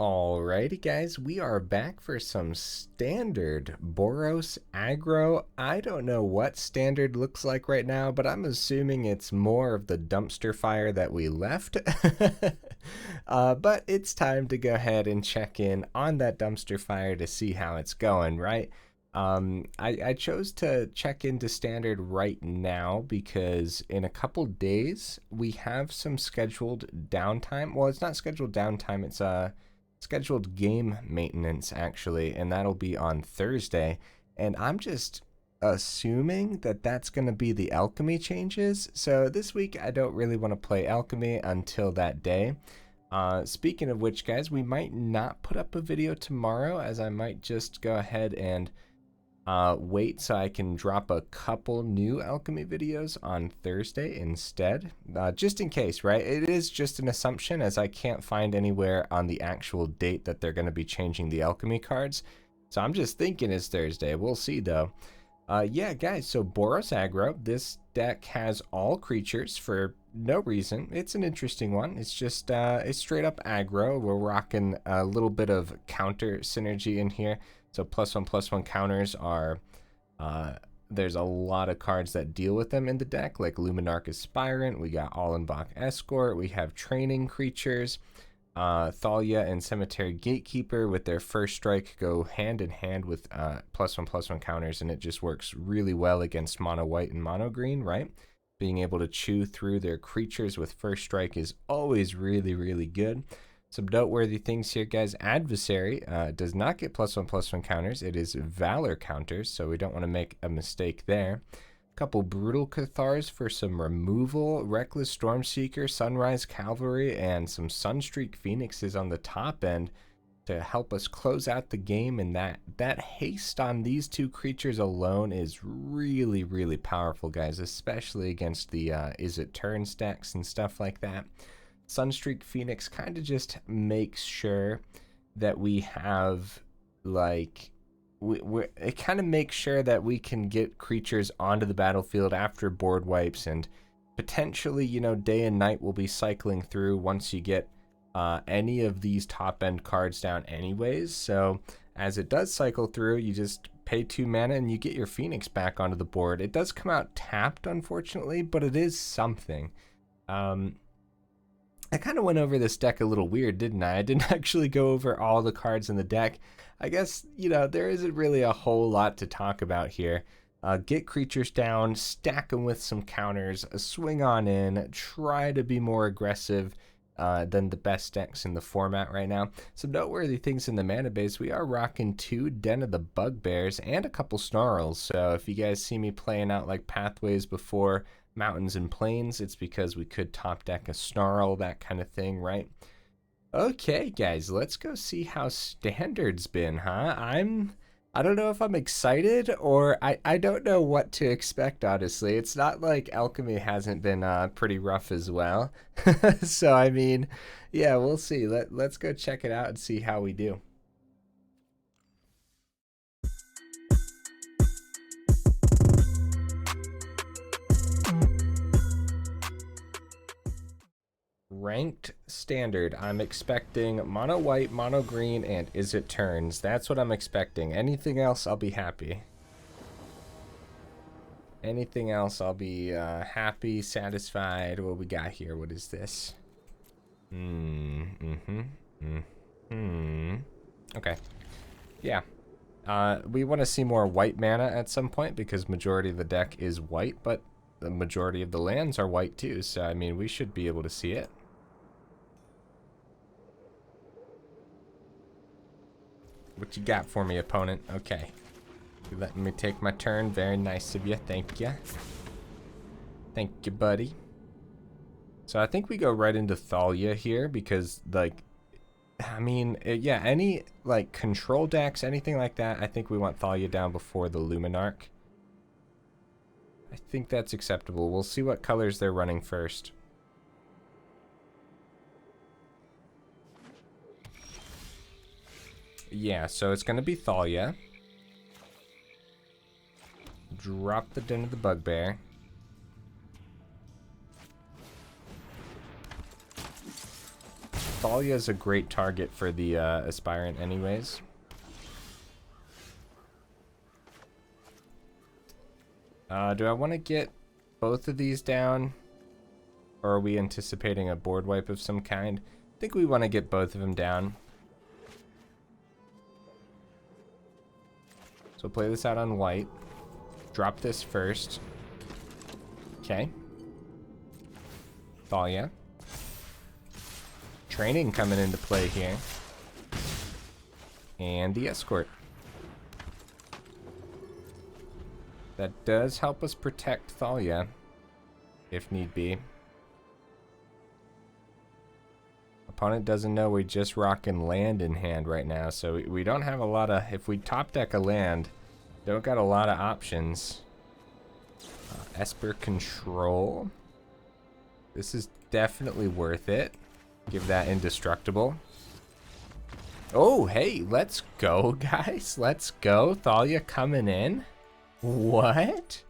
Alrighty guys, we are back for some standard Boros aggro. I don't know what standard looks like right now, but I'm assuming it's more of the dumpster fire that we left. But it's time to go ahead and check in on that dumpster fire to see how it's going, right? I chose to check into standard right now because in a couple days we have some scheduled downtime. Well, it's not scheduled downtime, it's scheduled game maintenance actually, and that'll be on Thursday. And I'm just assuming that that's going to be the alchemy changes. So this week I don't really want to play alchemy until that day. Speaking of which, guys, we might not put up a video tomorrow, as I might just go ahead and wait so I can drop a couple new alchemy videos on Thursday instead, just in case, right? It is just an assumption, as I can't find anywhere on the actual date that they're going to be changing the alchemy cards. So I'm just thinking it's Thursday. We'll see though. Yeah, guys, so Boros aggro. This deck has all creatures for no reason. It's an interesting one. It's just it's straight up aggro. We're rocking a little bit of counter synergy in here. So +1/+1 counters are, there's a lot of cards that deal with them in the deck, like Luminarch Aspirant, we got Ollenbock Escort, we have training creatures, Thalia and Cemetery Gatekeeper with their first strike go hand in hand with +1/+1 counters, and it just works really well against mono white and mono green, right? Being able to chew through their creatures with first strike is always really, really good. Some noteworthy things here, guys. Adversary does not get +1/+1 counters. It is Valor counters, so we don't want to make a mistake there. A couple Brutal Cathars for some removal. Reckless Stormseeker, Sunrise Cavalier, and some Sunstreak Phoenixes on the top end to help us close out the game. And that haste on these two creatures alone is really, really powerful, guys, especially against the Is It Turn stacks and stuff like that. Sunstreak Phoenix kind of just makes sure that we have, like, it kind of makes sure that we can get creatures onto the battlefield after board wipes, and potentially, you know, day and night will be cycling through once you get any of these top end cards down anyways. So as it does cycle through, you just pay 2 mana and you get your Phoenix back onto the board. It does come out tapped, unfortunately, but it is something. I kind of went over this deck a little weird, didn't I? I didn't actually go over all the cards in the deck. I guess, you know, there isn't really a whole lot to talk about here. Get creatures down, stack them with some counters, swing on in, try to be more aggressive than the best decks in the format right now. Some noteworthy things in the mana base. We are rocking 2 Den of the Bugbears and a couple Snarls. So if you guys see me playing out like Pathways before Mountains and Plains, it's because we could top deck a Snarl, that kind of thing, right? Okay, guys, let's go see how standard's been, huh? I don't know if I'm excited, or I don't know what to expect, honestly. It's not like alchemy hasn't been pretty rough as well. So I mean, yeah, we'll see. Let's go check it out and see how we do. Ranked standard, I'm expecting mono white, mono green, and Is It Turns. That's what I'm expecting. Anything else, I'll be happy. Anything else, I'll be happy, satisfied. What we got here? What is this? Okay. Yeah. We want to see more white mana at some point because majority of the deck is white, but the majority of the lands are white too. So, I mean, we should be able to see it. What you got for me, opponent? Okay. You letting me take my turn. Very nice of you. Thank you. Thank you, buddy. So I think we go right into Thalia here because, like, I mean, yeah, any, like, control decks, anything like that, I think we want Thalia down before the Luminarch. I think that's acceptable. We'll see what colors they're running first. Yeah, so it's going to be Thalia. Drop the Den of the Bugbear. Thalia is a great target for the Aspirant anyways. Do I want to get both of these down? Or are we anticipating a board wipe of some kind? I think we want to get both of them down. So play this out on white. Drop this first. Okay. Thalia. Training coming into play here. And the Escort. That does help us protect Thalia, if need be. Opponent doesn't know we just rocking land in hand right now, so we don't have a lot of... If we top deck a land, don't got a lot of options. Esper Control. This is definitely worth it. Give that Indestructible. Oh, hey, let's go, guys. Let's go. Thalia coming in. What?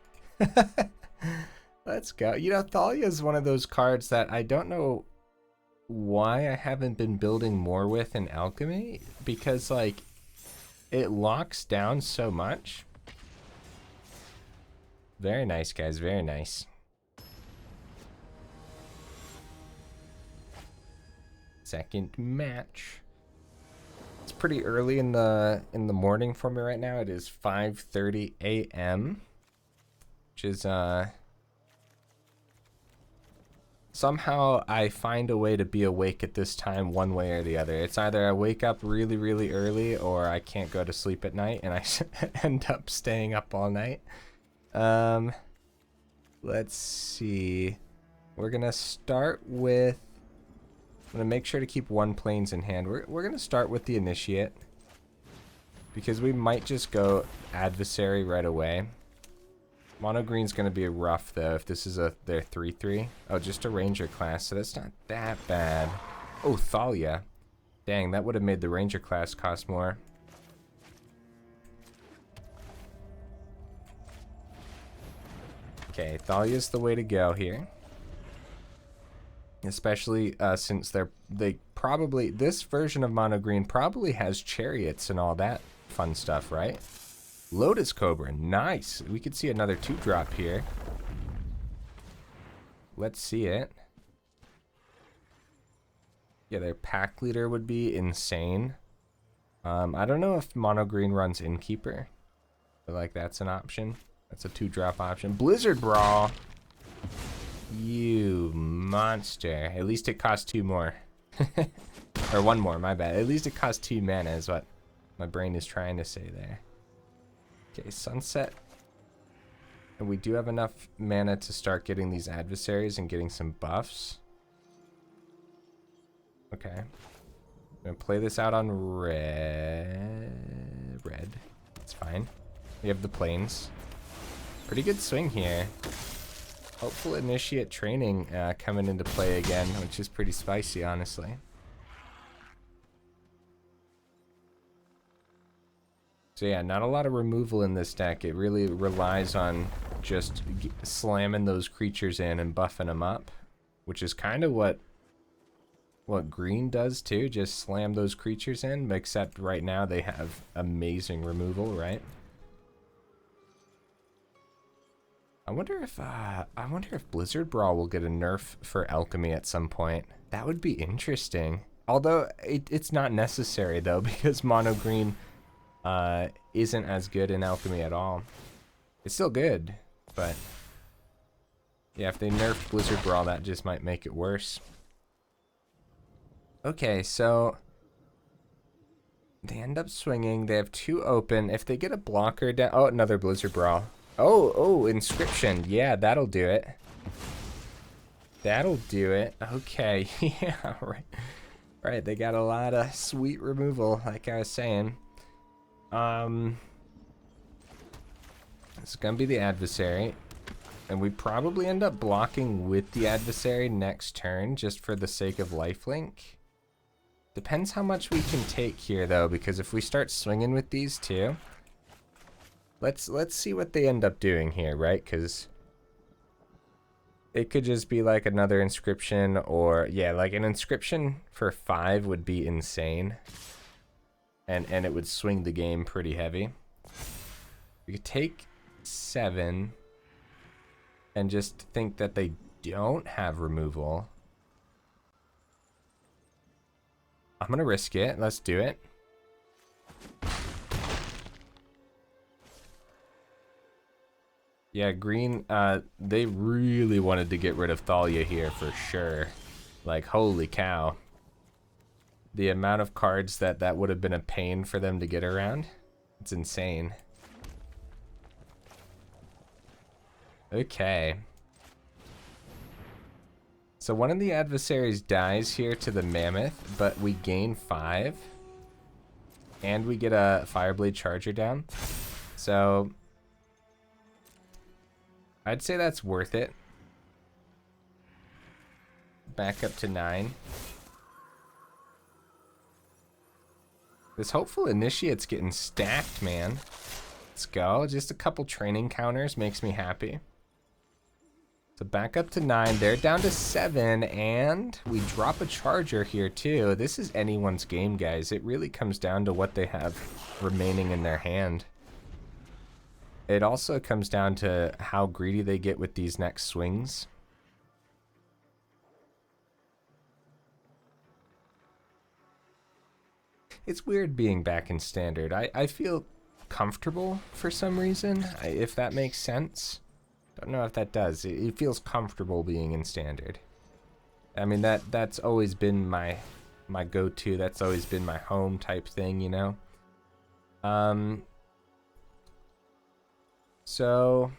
Let's go. You know, Thalia is one of those cards that I don't know why I haven't been building more with in Alchemy, because like it locks down so much. Very nice, guys, very nice. Second match. It's pretty early in the morning for me right now. It is 5:30 a.m. which is somehow I find a way to be awake at this time one way or the other. It's either I wake up really, really early or I can't go to sleep at night and I end up staying up all night. Let's see. We're going to start with... I'm going to make sure to keep one planes in hand. We're going to start with the Initiate, because we might just go Adversary right away. Mono green's going to be rough, though, if this is their 3-3. Oh, just a Ranger class, so that's not that bad. Oh, Thalia. Dang, that would have made the Ranger class cost more. Okay, Thalia's the way to go here. Especially since they probably... This version of Mono Green probably has Chariots and all that fun stuff, right? Lotus Cobra, nice. We could see another 2-drop here. Let's see it. Yeah, their pack leader would be insane. I don't know if Mono Green runs Innkeeper. But like that's an option. That's a 2-drop option. Blizzard Brawl. You monster. At least it costs 2 more. Or 1 more, my bad. At least it costs 2 mana is what my brain is trying to say there. Okay, Sunset. And we do have enough mana to start getting these adversaries and getting some buffs. Okay. I'm going to play this out on red. It's fine. We have the planes. Pretty good swing here. Hopeful Initiate Training coming into play again, which is pretty spicy, honestly. So yeah, not a lot of removal in this deck. It really relies on just slamming those creatures in and buffing them up, which is kind of what green does too. Just slam those creatures in, except right now they have amazing removal, right? I wonder if Blizzard Brawl will get a nerf for Alchemy at some point. That would be interesting. Although it's not necessary though, because Mono Green isn't as good in Alchemy at all. It's still good, but yeah, if they nerf Blizzard Brawl, that just might make it worse. Okay, so they end up swinging. They have 2 open. If they get a blocker down... Oh, another Blizzard Brawl. Oh, Inscription. Yeah, that'll do it. That'll do it. Okay, yeah, right. Right, they got a lot of sweet removal, like I was saying. It's gonna be the Adversary. And we probably end up blocking with the Adversary next turn, just for the sake of lifelink. Depends how much we can take here, though, because if we start swinging with these two... Let's see what they end up doing here, right? Because It could just be like another inscription, or yeah, like an inscription for 5 would be insane. And it would swing the game pretty heavy. We could take 7 and just think that they don't have removal. I'm gonna risk it. Let's do it. Yeah, green, they really wanted to get rid of Thalia here for sure. Like, holy cow. The amount of cards that would have been a pain for them to get around. It's insane. Okay. So one of the adversaries dies here to the Mammoth, but we gain 5. And we get a Fireblade Charger down. So I'd say that's worth it. Back up to 9. This Hopeful Initiate's getting stacked, man. Let's go. Just a couple training counters makes me happy. So back up to 9. They're down to 7, and we drop a Charger here too. This is anyone's game, guys. It really comes down to what they have remaining in their hand. It also comes down to how greedy they get with these next swings. It's weird being back in Standard. I feel comfortable for some reason, if that makes sense. Don't know if that does. It feels comfortable being in Standard. I mean, that's always been my go-to. That's always been my home type thing, you know? So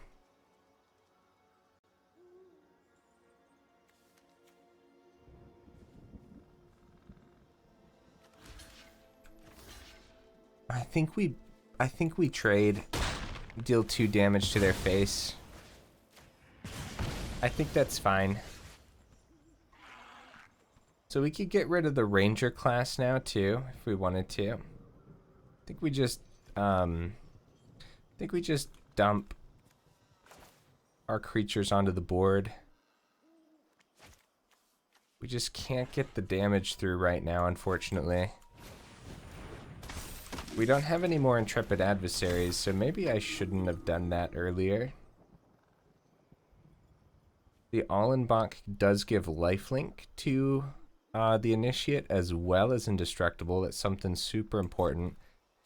I think we trade, deal 2 damage to their face. I think that's fine. So we could get rid of the Ranger class now too, if we wanted to. I think we just dump our creatures onto the board. We just can't get the damage through right now, unfortunately. We don't have any more Intrepid Adversaries, so maybe I shouldn't have done that earlier. The Ollenbock does give lifelink to the Initiate as well as Indestructible. That's something super important.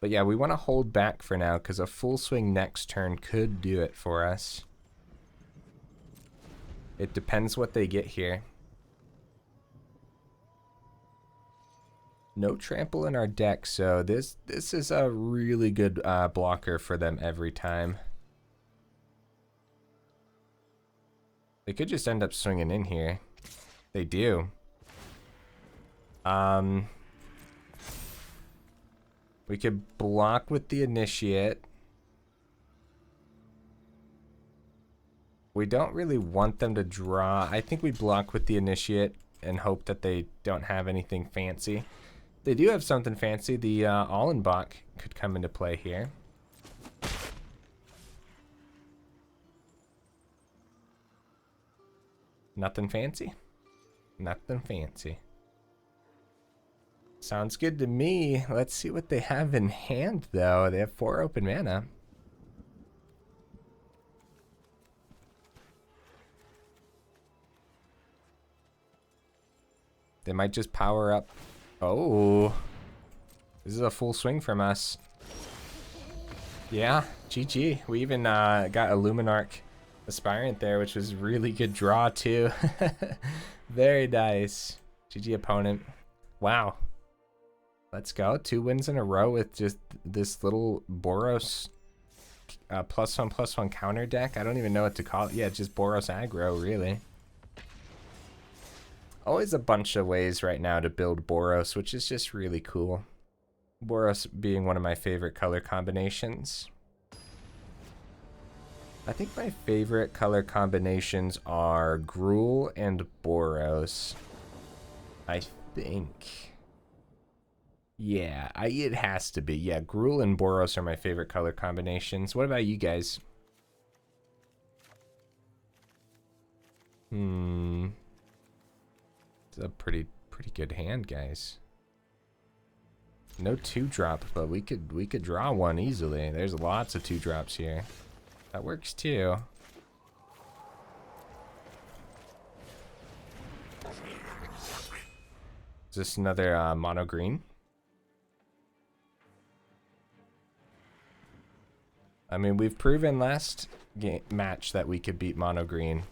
But yeah, we want to hold back for now because a full swing next turn could do it for us. It depends what they get here. No trample in our deck, so this is a really good blocker for them every time. They could just end up swinging in here. They do. We could block with the Initiate. We don't really want them to draw. I think we block with the Initiate and hope that they don't have anything fancy. They do have something fancy. The Ollenbock could come into play here. Nothing fancy? Nothing fancy. Sounds good to me. Let's see what they have in hand, though. They have 4 open mana. They might just power up. Oh, this is a full swing from us. Yeah, GG. We even got a Luminarch Aspirant there, which was really good draw too. Very nice. GG opponent. Wow. Let's go. 2 wins in a row with just this little Boros +1/+1 counter deck. I don't even know what to call it. Yeah, just Boros aggro, really. Always a bunch of ways right now to build Boros, which is just really cool. Boros being one of my favorite color combinations. I think my favorite color combinations are Gruul and Boros. I think. Yeah, it has to be. Yeah, Gruul and Boros are my favorite color combinations. What about you guys? It's a pretty good hand, guys. No 2-drop, but we could draw one easily. There's lots of 2-drops here. That works too. Is this another mono green? I mean, we've proven last match that we could beat mono green.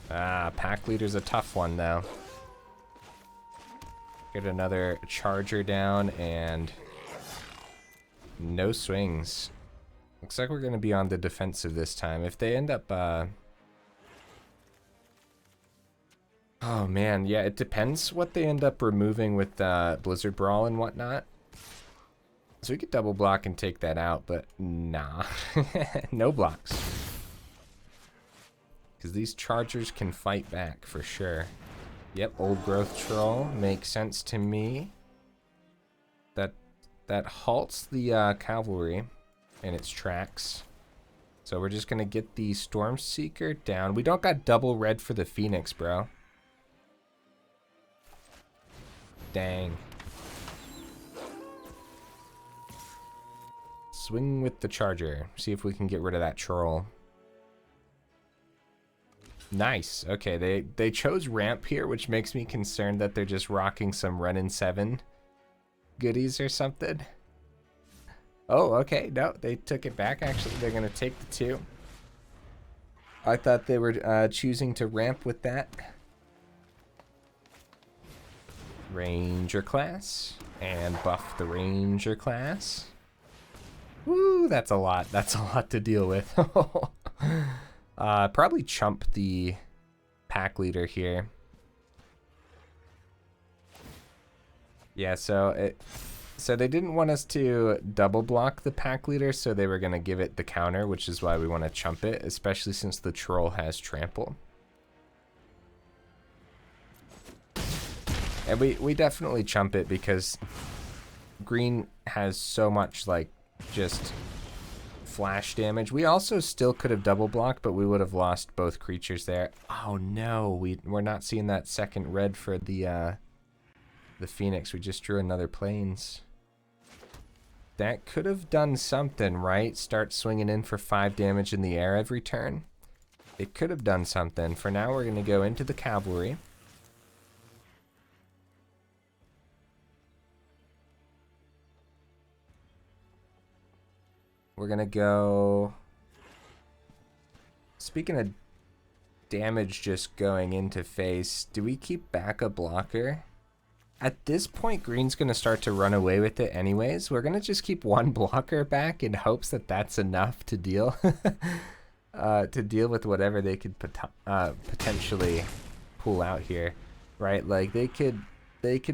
Pack leader's a tough one though. Get another charger down and no swings. Looks like we're going to be on the defensive this time. If they end up... Oh man, yeah, it depends what they end up removing with Blizzard Brawl and whatnot. So we could double block and take that out, but nah. No blocks. Because these chargers can fight back for sure. Yep, old growth troll makes sense to me. That halts the cavalry in its tracks. So we're just gonna get the Stormseeker down. We don't got double red for the Phoenix, bro. Dang. Swing with the charger. See if we can get rid of that troll. Nice. Okay, they chose ramp here, which makes me concerned that they're just rocking some Renin 7 goodies or something. Oh, okay. No, they took it back. Actually, they're going to take the 2. I thought they were choosing to ramp with that. Ranger class. And buff the Ranger class. Woo, that's a lot. That's a lot to deal with. Probably chump the pack leader here. Yeah, so they didn't want us to double block the pack leader, so they were gonna give it the counter, which is why we want to chump it, especially since the troll has trample. And we definitely chump it because green has so much like just flash damage. We also still could have double blocked, but we would have lost both creatures there. Oh no, we're not seeing that second red for the Phoenix. We just drew another plains. That could have done something, right? Start swinging in for 5 damage in the air every turn. It could have done something. For now, we're going to go into the cavalry. We're going to go... Speaking of damage just going into face, do we keep back a blocker? At this point, green's going to start to run away with it anyways. We're going to just keep one blocker back in hopes that that's enough to deal with whatever they could potentially pull out here, right? Like they could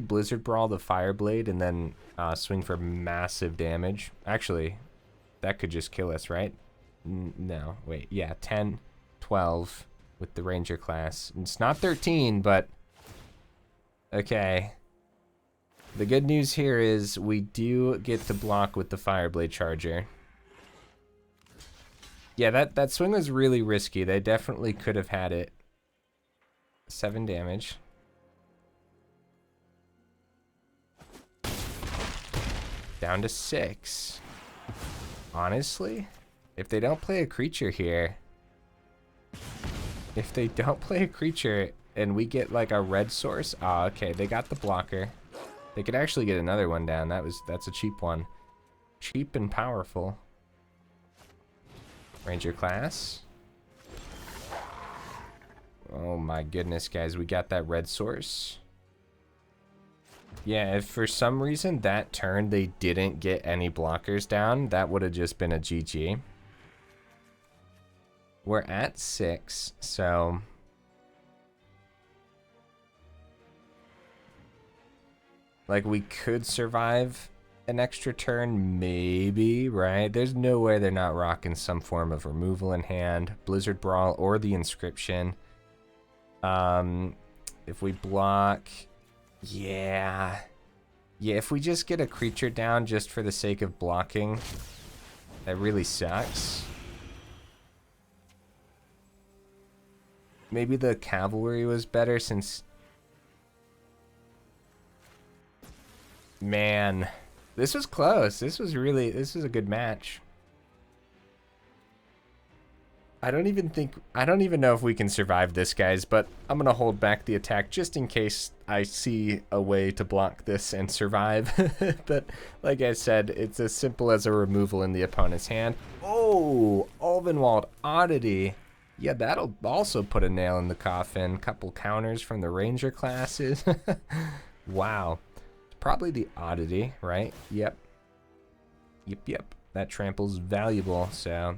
Blizzard Brawl the Fireblade and then swing for massive damage. Actually, that could just kill us, right? No, wait, yeah, 10, 12 with the Ranger class. It's not 13, but okay. The good news here is we do get to block with the Fireblade Charger. Yeah, that swing was really risky. They definitely could have had it. 7 damage. Down to 6. Honestly, if they don't play a creature here, and we get like a red source, okay, they got the blocker. They could actually get another one down. That's a cheap one. Cheap and powerful. Ranger class. Oh my goodness, guys, we got that red source. Yeah, if for some reason that turn they didn't get any blockers down, that would have just been a GG. We're at 6, so... Like, we could survive an extra turn, maybe, right? There's no way they're not rocking some form of removal in hand, Blizzard Brawl, or the Inscription. If we block... Yeah, if we just get a creature down just for the sake of blocking, that really sucks. Maybe the cavalry was better since... Man, this was close. This was a good match. I don't even know if we can survive this, guys, but I'm going to hold back the attack just in case I see a way to block this and survive. But like I said, it's as simple as a removal in the opponent's hand. Oh, Ulvenwald Oddity. Yeah, that'll also put a nail in the coffin. Couple counters from the ranger classes. Wow. Probably the Oddity, right? Yep. Yep. That trample's valuable, so...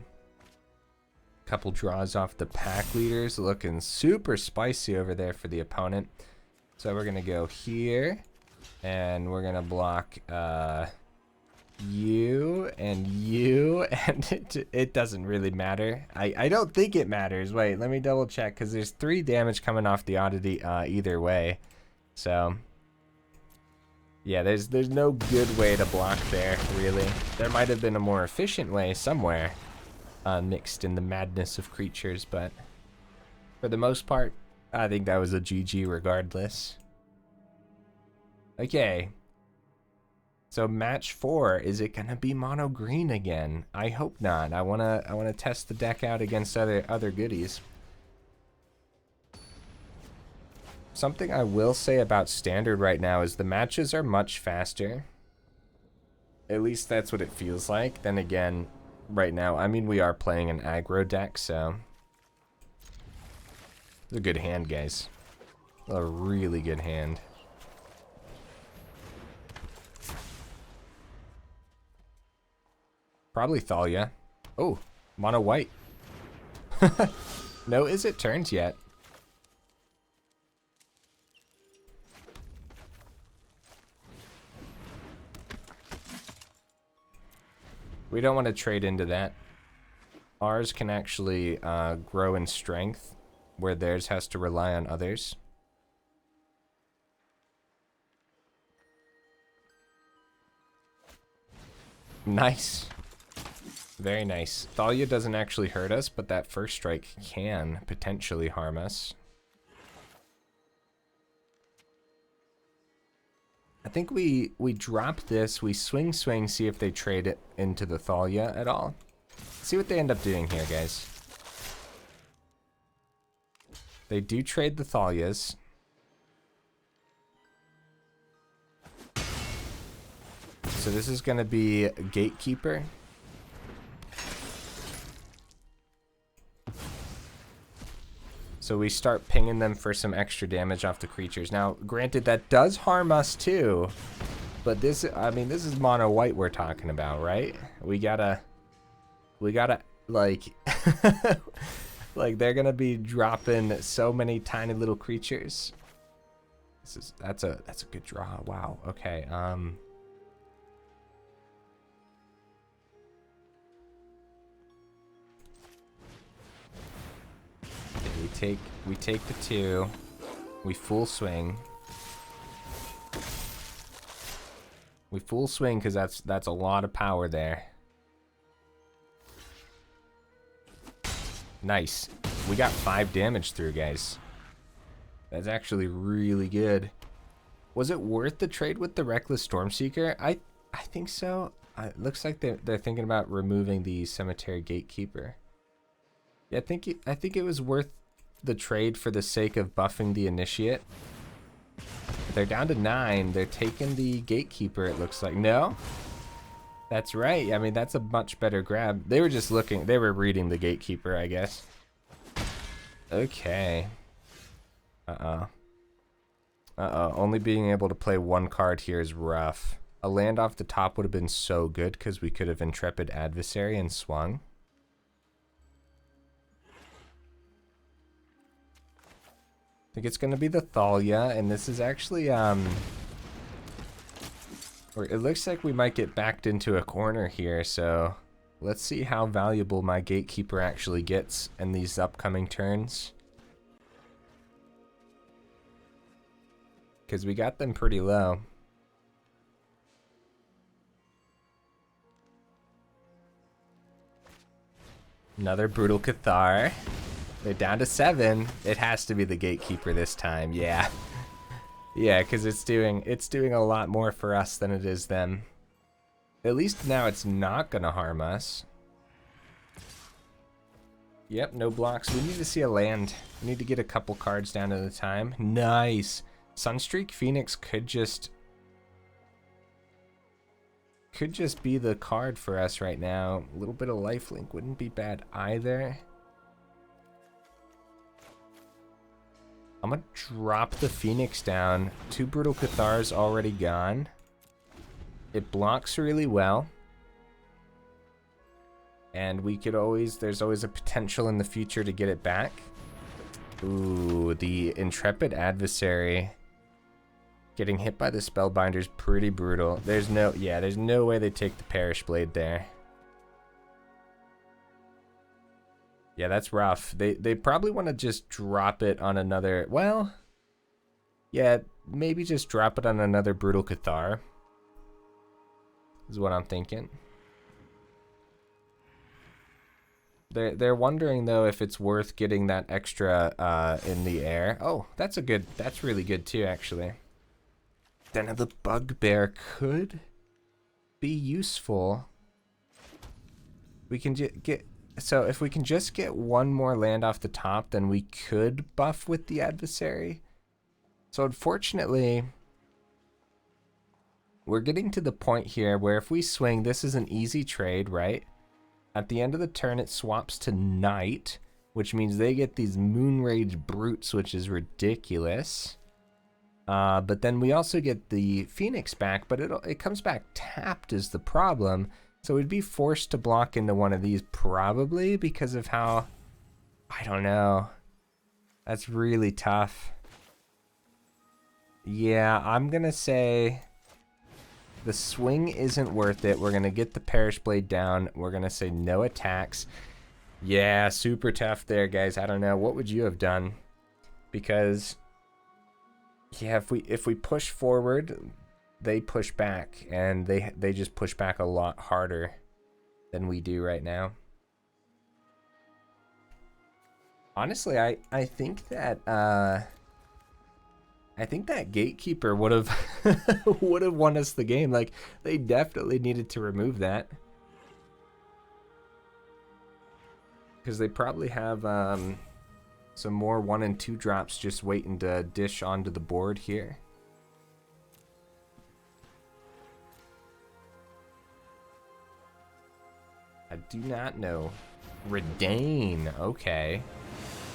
Couple draws off the pack leaders, looking super spicy over there for the opponent. So we're gonna go here, and we're gonna block you, and it doesn't really matter. I don't think it matters. Wait, let me double check, because there's 3 damage coming off the Oddity either way. So yeah, there's no good way to block there, really. There might have been a more efficient way somewhere. Mixed in the madness of creatures, but for the most part, I think that was a GG regardless. Okay, so match 4, is it gonna be mono green again? I hope not. I wanna test the deck out against other goodies. Something I will say about standard right now is the matches are much faster. At least that's what it feels like. Then again, right now, I mean, we are playing an aggro deck, so it's a good hand, guys. A really good hand. Probably Thalia. Oh, mono white. No, is it turns yet? We don't want to trade into that. Ours can actually grow in strength, where theirs has to rely on others. Nice. Very nice. Thalia doesn't actually hurt us, but that first strike can potentially harm us. I think we drop this, we swing, see if they trade it into the Thalia at all. See what they end up doing here, guys. They do trade the Thalias. So this is going to be Gatekeeper. So we start pinging them for some extra damage off the creatures. Now, granted, that does harm us too. But this, I mean, this is mono white we're talking about, right? We gotta, like, like they're gonna be dropping so many tiny little creatures. That's a good draw. Wow. Okay. We take the 2. We full swing. We full swing because that's a lot of power there. Nice. We got 5 damage through, guys. That's actually really good. Was it worth the trade with the Reckless Stormseeker? I think so. It looks like they're thinking about removing the Cemetery Gatekeeper. Yeah, I think it was worth the trade for the sake of buffing the Initiate. They're down to 9. They're taking the Gatekeeper, it looks like. No? That's right. I mean, that's a much better grab. They were just looking. They were reading the Gatekeeper, I guess. Okay. Uh-oh. Uh-oh. Only being able to play 1 card here is rough. A land off the top would have been so good because we could have Intrepid Adversary and swung. I think it's going to be the Thalia, and this is actually, or it looks like we might get backed into a corner here, so let's see how valuable my Gatekeeper actually gets in these upcoming turns. Because we got them pretty low. Another Brutal Cathar. They're down to 7. It has to be the Gatekeeper this time. Yeah. Yeah, because it's doing a lot more for us than it is them. At least now it's not going to harm us. Yep, no blocks. We need to see a land. We need to get a couple cards down at a time. Nice. Sunstreak Phoenix could just be the card for us right now. A little bit of lifelink wouldn't be bad either. I'm gonna drop the Phoenix down. 2 Brutal Cathars already gone. It blocks really well. And we could always, there's always a potential in the future to get it back. Ooh, the Intrepid Adversary. Getting hit by the Spellbinder is pretty brutal. There's no way they take the Parish-Blade there. Yeah, that's rough. They probably want to just drop it on another... Well, yeah, maybe just drop it on another Brutal Cathar. Is what I'm thinking. They're wondering, though, if it's worth getting that extra in the air. Oh, that's really good, too, actually. Den of the Bugbear could be useful. We can get... So if we can just get one more land off the top, then we could buff with the Adversary. So unfortunately, we're getting to the point here where if we swing, this is an easy trade, right? At the end of the turn, it swaps to Night, which means they get these Moonrage Brutes, which is ridiculous. But then we also get the Phoenix back, but it comes back tapped is the problem. So we'd be forced to block into one of these probably because of how, I don't know. That's really tough. Yeah, I'm going to say the swing isn't worth it. We're going to get the Parish-Blade down. We're going to say no attacks. Yeah, super tough there, guys. I don't know. What would you have done? Because, yeah, if we push forward... They push back, and they just push back a lot harder than we do right now. Honestly, I think that Gatekeeper would have won us the game. Like, they definitely needed to remove that, because they probably have some more 1 and 2 drops just waiting to dish onto the board here. I do not know. Redain. Okay.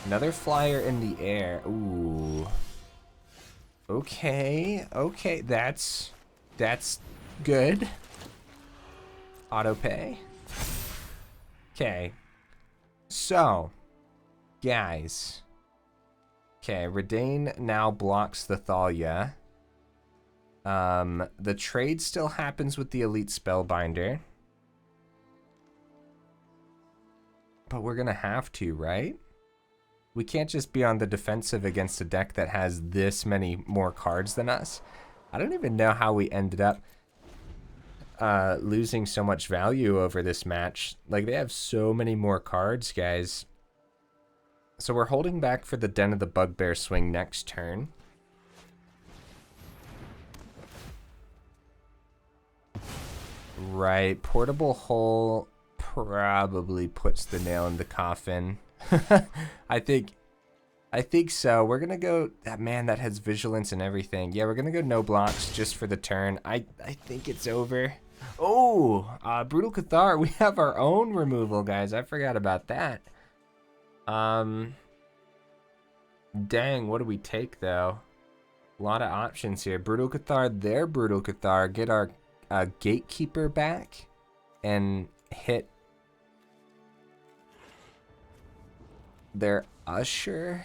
Another flyer in the air. Ooh. Okay. Okay. That's good. Auto pay. Okay. So, guys. Okay. Redain now blocks the Thalia. The trade still happens with the Elite Spellbinder. But we're going to have to, right? We can't just be on the defensive against a deck that has this many more cards than us. I don't even know how we ended up losing so much value over this match. Like, they have so many more cards, guys. So we're holding back for the Den of the Bugbear swing next turn. Right, Portable Hole... probably puts the nail in the coffin. I think so. We're gonna go, man, that has vigilance and everything. Yeah, we're gonna go no blocks just for the turn. I think it's over. Oh, Brutal Cathar. We have our own removal, guys. I forgot about that. Dang, what do we take though? A lot of options here. Brutal Cathar, their Brutal Cathar. Get our Gatekeeper back and hit their Usher.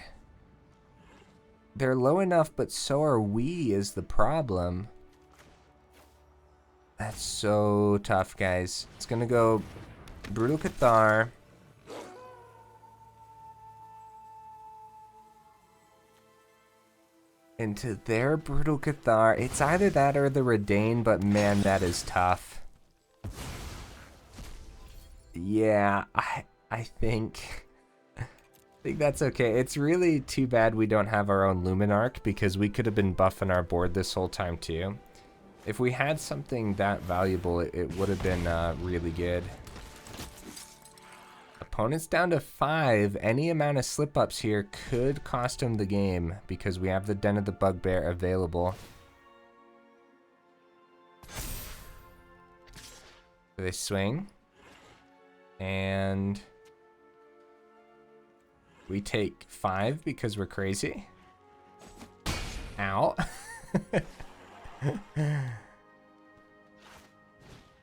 They're low enough, but so are we, is the problem. That's so tough, guys. It's gonna go Brutal Cathar. Into their Brutal Cathar. It's either that or the Redain, but man, that is tough. Yeah, I think... think that's okay. It's really too bad we don't have our own Luminarch, because we could have been buffing our board this whole time too. If we had something that valuable, it would have been really good. Opponent's down to 5. Any amount of slip-ups here could cost him the game, because we have the Den of the Bugbear available. They swing. And we take 5 because we're crazy. Ow.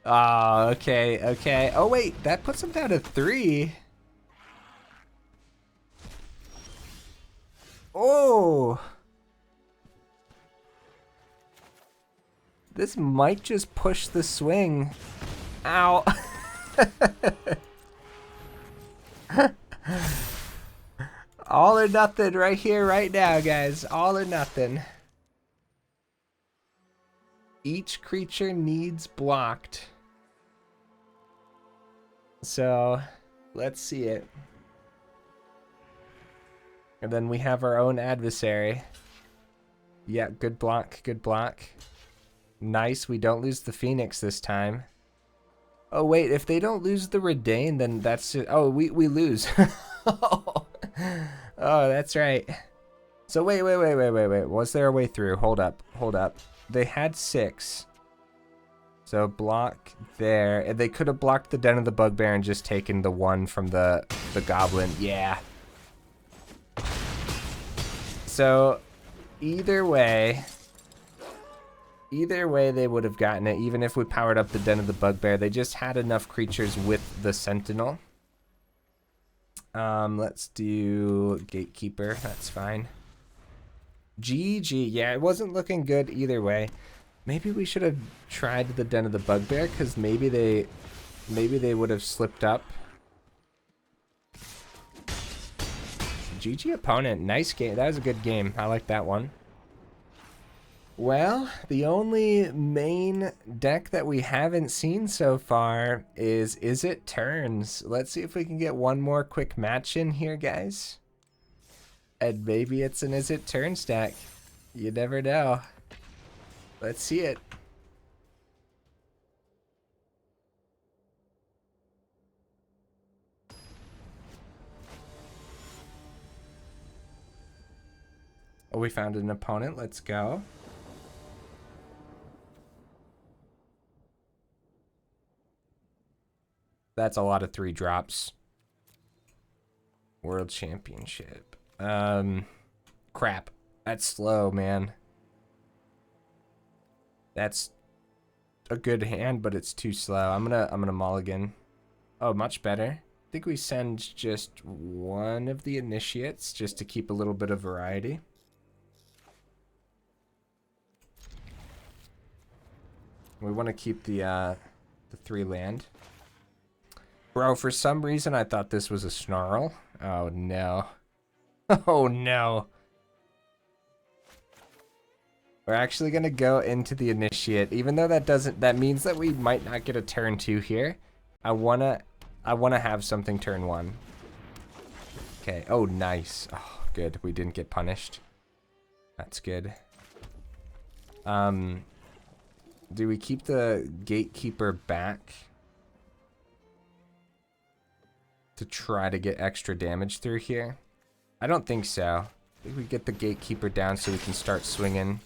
Oh, okay, okay. Oh, wait, that puts him down to 3. Oh. This might just push the swing. Ow. All or nothing right here, right now, guys. All or nothing. Each creature needs blocked. So, let's see it. And then we have our own adversary. Yeah, good block, good block. Nice, we don't lose the Phoenix this time. Oh, wait, if they don't lose the Redain, then that's it. Oh, we lose. Oh, that's right. So wait. Was there a way through? Hold up. They had 6. So block there. And they could have blocked the Den of the Bugbear and just taken the 1 from the Goblin. Yeah. So either way they would have gotten it, even if we powered up the Den of the Bugbear. They just had enough creatures with the Sentinel. Let's do Gatekeeper. That's fine. GG. Yeah, it wasn't looking good either way. Maybe we should have tried the Den of the Bugbear, because maybe they would have slipped up. GG opponent. Nice game. That was a good game. I like that one. Well, the only main deck that we haven't seen so far is It Turns. Let's see if we can get one more quick match in here, guys. And maybe it's an Is It Turns deck. You never know. Let's see it. Oh, we found an opponent. Let's go. That's a lot of 3 drops. World Championship. Crap. That's slow, man. That's a good hand, but it's too slow. I'm gonna mulligan. Oh, much better. I think we send just 1 of the initiates just to keep a little bit of variety. We want to keep the 3 land. Bro, for some reason I thought this was a Snarl. Oh no. Oh no. We're actually gonna go into the initiate, even though that means that we might not get a turn 2 here. I wanna have something turn 1. Okay. Oh, nice. Oh, good. We didn't get punished. That's good. Do we keep the Gatekeeper back to try to get extra damage through here? I don't think so. I think we get the Gatekeeper down so we can start swinging.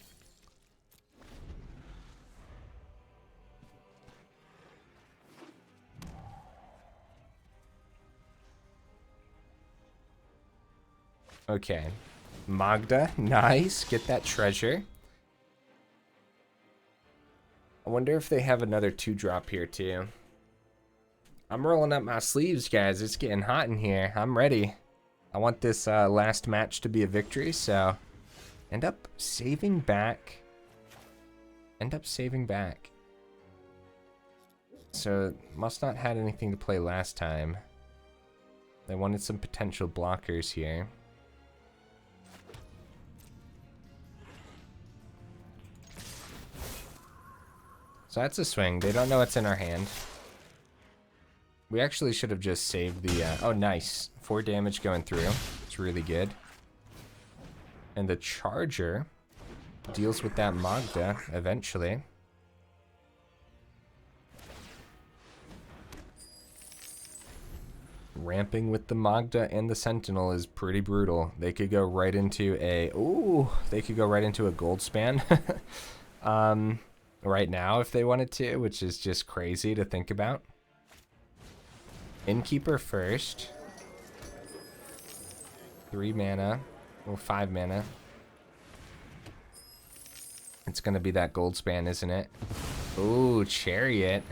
Okay. Magda, nice. Get that treasure. I wonder if they have another 2-drop here too. I'm rolling up my sleeves, guys. It's getting hot in here. I'm ready. I want this last match to be a victory, so end up saving back. So must not had anything to play last time. They wanted some potential blockers here. So that's a swing. They don't know what's in our hand. We actually should have just saved the... oh, nice. 4 damage going through. It's really good. And the Charger deals with that Magda eventually. Ramping with the Magda and the Sentinel is pretty brutal. They could go right into a... Ooh, they could go right into a gold span. Right now if they wanted to, which is just crazy to think about. Innkeeper first. 3 mana. Well, 5 mana. It's gonna be that gold span, isn't it? Ooh, Chariot.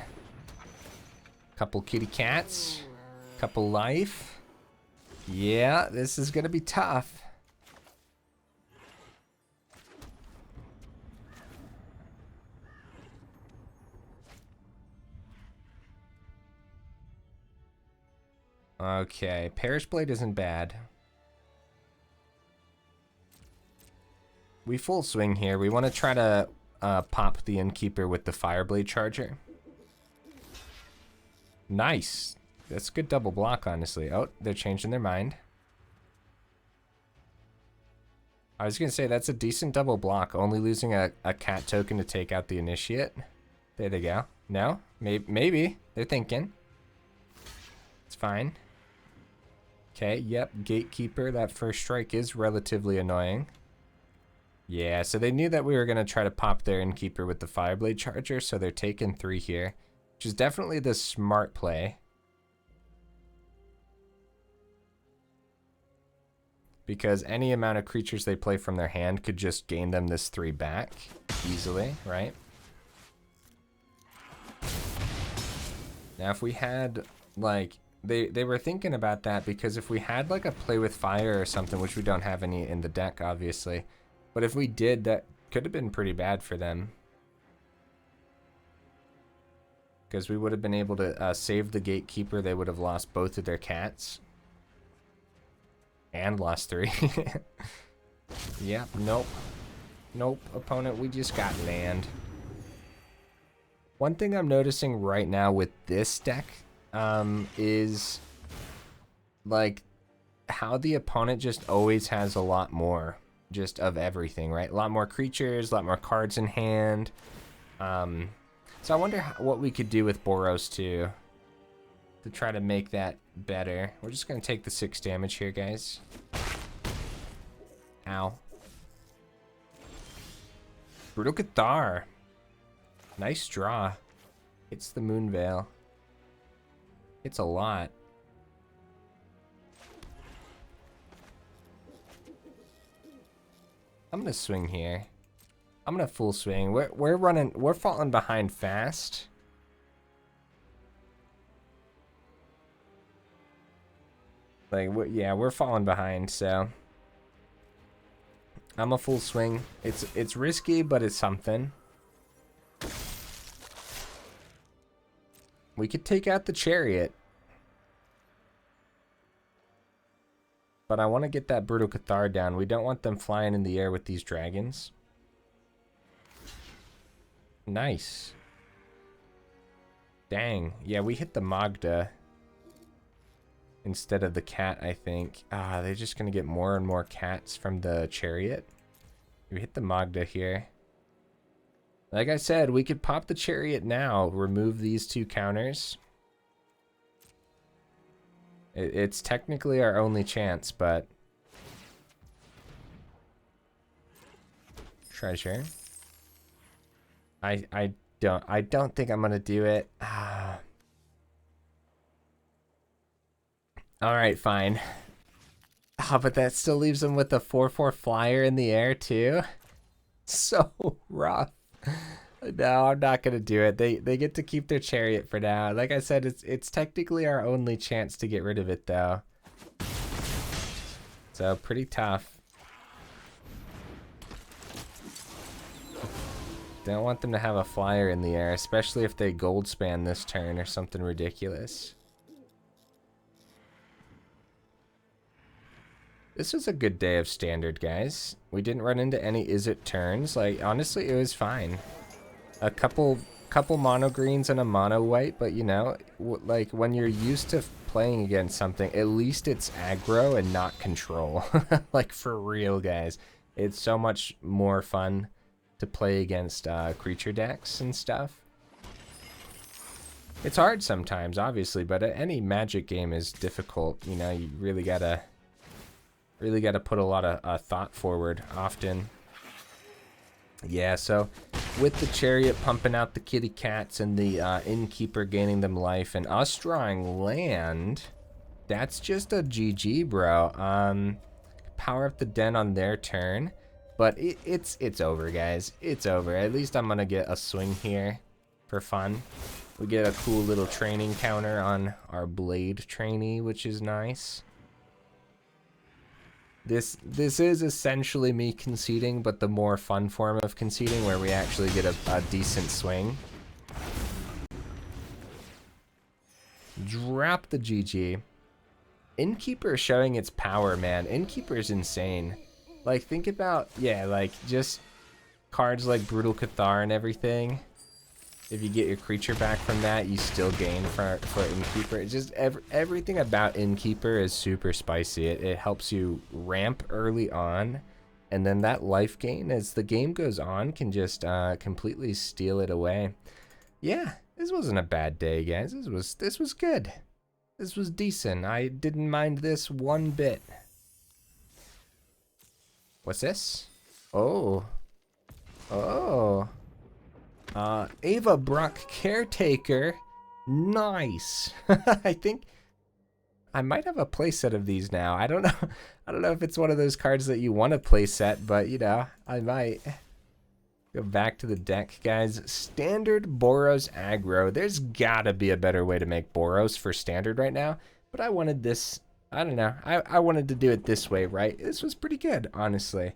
Couple kitty cats. Couple life. Yeah, this is gonna be tough. Okay, Parish-Blade isn't bad. We full swing here. We want to try to pop the Innkeeper with the Fireblade Charger. Nice. That's good double block, honestly. Oh, they're changing their mind. I was going to say, that's a decent double block. Only losing a cat token to take out the Initiate. There they go. No? Maybe. They're thinking. It's fine. Okay, yep. Gatekeeper. That first strike is relatively annoying. Yeah, so they knew that we were going to try to pop their Innkeeper with the Fireblade Charger, so they're taking 3 here. Which is definitely the smart play. Because any amount of creatures they play from their hand could just gain them this 3 back easily, right? Now if we had, like, they were thinking about that because if we had like a play with fire or something, which we don't have any in the deck, obviously. But if we did, that could have been pretty bad for them. Because we would have been able to save the Gatekeeper. They would have lost both of their cats. And lost 3. Yep, nope. Nope, opponent, we just got land. One thing I'm noticing right now with this deck is like how the opponent just always has a lot more just of everything, right? A lot more creatures, a lot more cards in hand. So I wonder what we could do with Boros to try to make that better. We're just going to take the 6 damage here, guys. Ow. Brutal Cathar. Nice draw. It's the Moonveil. It's a lot. I'm going to swing here. I'm going to full swing. We're falling behind fast. Like, yeah, we're falling behind, so I'm a full swing. It's risky, but it's something. We could take out the Chariot. But I want to get that Brutal Cathar down. We don't want them flying in the air with these dragons. Nice. Dang. Yeah, we hit the Magda instead of the cat, I think. Ah, they're just going to get more and more cats from the Chariot. We hit the Magda here. Like I said, we could pop the Chariot now, remove these 2 counters. It's technically our only chance, but... Treasure. I don't think I'm gonna do it. Alright, fine. But that still leaves them with a 4/4 flyer in the air too. So rough. No, I'm not gonna do it. They get to keep their Chariot for now. Like I said, it's technically our only chance to get rid of it though. So pretty tough. Don't want them to have a flyer in the air, especially if they gold span this turn or something ridiculous. This was a good day of Standard, guys. We didn't run into any is it turns. Like, honestly, it was fine. A couple couple mono greens and a mono white, but you know, like when you're used to playing against something, at least it's aggro and not control. Like for real, guys. It's so much more fun to play against creature decks and stuff. It's hard sometimes, obviously, but any Magic game is difficult. You know, you really gotta put a lot of thought forward often. Yeah, so with the Chariot pumping out the kitty cats and the Innkeeper gaining them life and us drawing land, that's just a GG, bro. Power up the den on their turn, but it's over, guys. It's over. At least I'm gonna get a swing here for fun. We get a cool little training counter on our Blade Trainee, which is nice. This is essentially me conceding, but the more fun form of conceding, where we actually get a decent swing. Drop the GG. Innkeeper is showing its power, man. Innkeeper is insane. Like, think about, yeah, like, just cards like Brutal Cathar and everything. If you get your creature back from that, you still gain for Innkeeper. It's just everything about Innkeeper is super spicy. It helps you ramp early on, and then that life gain as the game goes on can just completely steal it away. Yeah, this wasn't a bad day, guys. This was good. This was decent. I didn't mind this one bit. What's this? Oh. Oh. Ava Brock Caretaker. Nice. I think I might have a playset of these now. I don't know. I don't know if it's one of those cards that you want to playset, but you know, I might. Go back to the deck, guys. Standard Boros aggro. There's gotta be a better way to make Boros for standard right now, but I wanted this. I don't know. I wanted to do it this way, right? This was pretty good, honestly.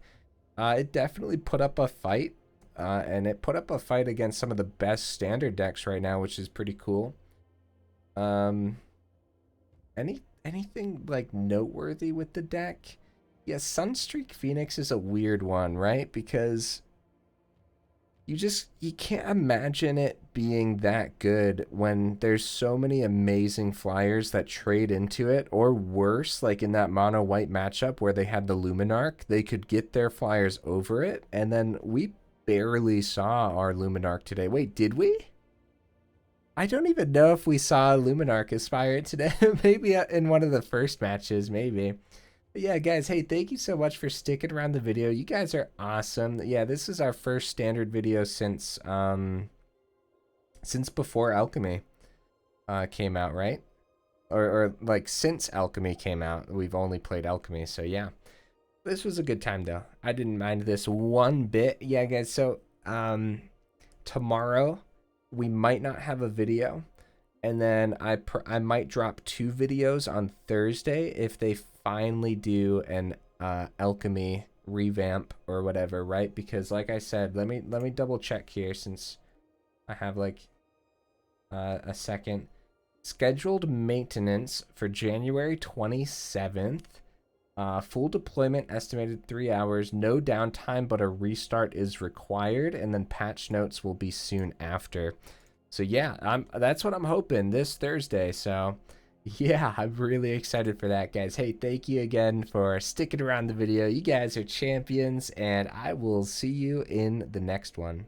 It definitely put up a fight. And it put up a fight against some of the best standard decks right now, which is pretty cool. Anything like noteworthy with the deck? Yeah, Sunstreak Phoenix is a weird one, right? Because you can't imagine it being that good when there's so many amazing flyers that trade into it, or worse, like in that mono white matchup where they had the Luminarch, they could get their flyers over it, and then we barely saw our Luminarch today. Wait, did we? I don't even know if we saw Luminarch Aspirant today. Maybe in one of the first matches, maybe. But yeah, guys, hey, thank you so much for sticking around the video. You guys are awesome. Yeah, this is our first standard video since before Alchemy came out, right? Or like since Alchemy came out, we've only played Alchemy, so yeah. This was a good time, though. I didn't mind this one bit. Yeah, guys, so tomorrow we might not have a video, and then I might drop 2 videos on Thursday if they finally do an Alchemy revamp or whatever, right? Because like I said, let me double check here since I have like a second. Scheduled maintenance for January 27th. Full deployment estimated 3 hours, no downtime, but a restart is required, and then patch notes will be soon after. So yeah, that's what I'm hoping this Thursday. So yeah, I'm really excited for that, guys. Hey, thank you again for sticking around the video. You guys are champions, and I will see you in the next one.